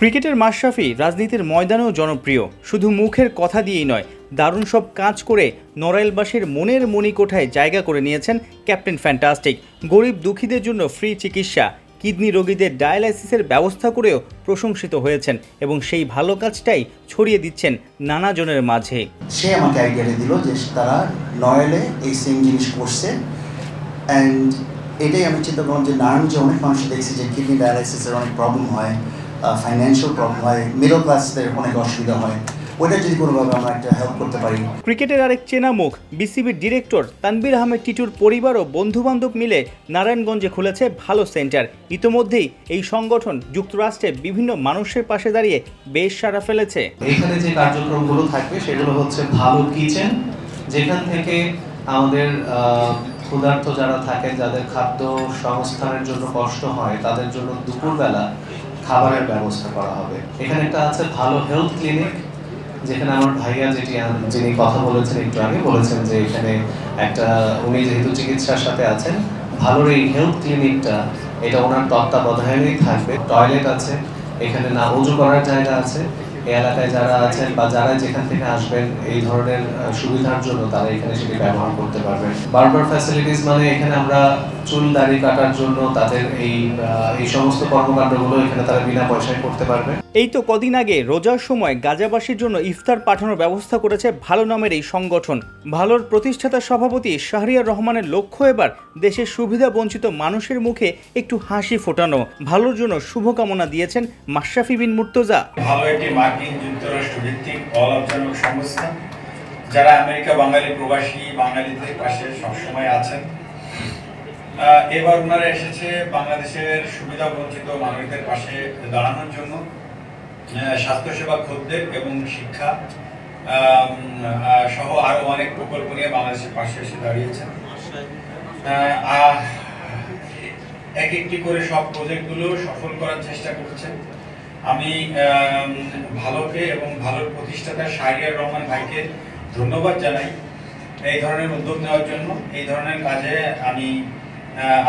ক্রিকেটের মাশরাফি রাজনীতির ময়দানেও জনপ্রিয়, শুধু মুখের কথা দিয়েই নয়, দারুণ সব কাজ করে নড়াইলবাসীর মনের মণিকোঠায় জায়গা করে নিয়েছেন ক্যাপ্টেন ফ্যান্টাস্টিক। গরিব দুঃখীদের জন্য ফ্রি চিকিৎসা, কিডনি রোগীদের ডায়ালাইসিসের ব্যবস্থা করেও প্রশংসিত হয়েছেন এবং সেই ভালো কাজটাই ছড়িয়ে দিচ্ছেন নানা জনের মাঝে। সে আমাকে আইডিয়া দিল যে তারা নড়াইলে এই সেম জিনিস করছে, অ্যান্ড এটাই আমি চিন্তা করলাম যে নারায়ণগঞ্জে অনেক মানুষ দেখছি যে কিডনি ডায়ালাইসিসের অনেক প্রবলেম হয়, ফাইন্যান্সিয়াল প্রবলেম হয়, মিডল ক্লাসদের অনেক অসুবিধা হয়, ওইটা যদি কোনোভাবে আমরা একটা হেল্প করতে পারি। ক্রিকেটের আরেক চেনা মুখ বিসিবির ডিরেক্টর তানবির আহমেদ টিটুর পরিবার ও বন্ধুবান্ধব মিলে নারায়ণগঞ্জে খুলেছে ভালো সেন্টার। ইতোমধ্যেই এই সংগঠন যুক্তরাষ্ট্রে বিভিন্ন মানুষের পাশে দাঁড়িয়ে বেশ সাড়া ফেলেছে। এখানে যে কার্যক্রমগুলো থাকবে সেগুলো হচ্ছে ভালো কিচেন, যেখান থেকে আমাদের ক্ষুধার্ত যারা থাকেন, যাদের খাদ্য সংস্থানের জন্য কষ্ট হয়, তাদের জন্য দুপুরবেলা খাবারের ব্যবস্থা করা হবে। এখানে একটা আছে ভালো হেলথ ক্লিনিক, যেখানে আমার ভাইয়া যিনি কথা বলেছেন একটু আগে, বলেছেন যে এখানে একটা, উনি যেহেতু চিকিৎসার সাথে আছেন, ভালোর এই হেলথ ক্লিনিকটা এটা ওনার তত্ত্বাবধানেই থাকবে। টয়লেট আছে এখানে, না উজু করার জায়গা আছে। এই এলাকায় যারা আছেন বা যারা যেখান থেকে আসবেন এই ধরনের সুবিধার জন্য তারা এখানে সেটি ব্যবহার করতে পারবেন। বারবার ফ্যাসিলিটিস মানে এখানে আমরা চুল দাড়ি কাটার জন্য তাদের এই সমস্ত কর্মকাণ্ডগুলো এখানে তারা বিনা পয়সায় করতে পারবে। এই তো কদিন আগে রোজার সময় গাজাবাসীর জন্য ইফতার পাঠানোর ব্যবস্থা করেছে ভালো নামের এই সংগঠন। ভালোর প্রতিষ্ঠাতা সভাপতি শাহরিয়ার রহমানের লক্ষ্য এবার দেশের সুবিধা বঞ্চিত মানুষের মুখে একটু হাসি ফোটানো। ভালোর জন্য শুভকামনা দিয়েছেন মাশরাফি বিন মুর্তজা। ভালো একটি মার্কিন যুক্তরাষ্ট্র ভিত্তিক অলাভজনক সংস্থা, যারা আমেরিকা বাঙালি প্রবাসী বাঙালিদের পাশে সবসময় আছেন। এবার ওনারা এসেছে বাংলাদেশের সুবিধা বঞ্চিত মানুষদের পাশে দাঁড়ানোর জন্য। স্বাস্থ্যসেবা, খদ্দের এবং শিক্ষা সহ আরো অনেক প্রকল্প নিয়ে বাংলাদেশের পাশে এসে দাঁড়িয়েছেন। এক একটি করে সব প্রজেক্টগুলো সফল করার চেষ্টা করছেন। আমি ভালোকে এবং ভালোর প্রতিষ্ঠাতা শাহরিয়ার রহমান ভাইকে ধন্যবাদ জানাই এই ধরনের উদ্যোগ নেওয়ার জন্য। এই ধরনের কাজে আমি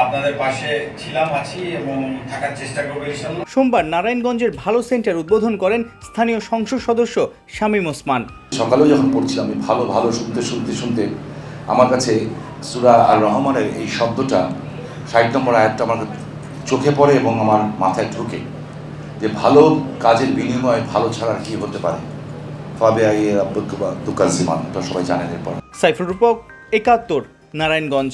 আপনাদের পাশে ছিলাম, আছি এবং থাকার চেষ্টা করবো ইনশাআল্লাহ। সোমবার নারায়ণগঞ্জের ভালো সেন্টার উদ্বোধন করেন স্থানীয় সংসদ সদস্য শামীম ওসমান। সকালেও যখন পড়ছিলাম আমি ভালো শুনতে আমার কাছে সূরা আর রহমানের এই শব্দটা ৬০ নম্বর আয়াতটা আমার চোখে পড়ে এবং আমার মাথায় ঢুকে, যে ভালো কাজের বিনিময়ে ভালো ছাড়া কি হতে পারে। ফাবে আইয়ে আব্বুকা দুকাজিমান, তো সবাই জানেন। এরপর সাইফুর রূপক, ৭১, নারায়ণগঞ্জ।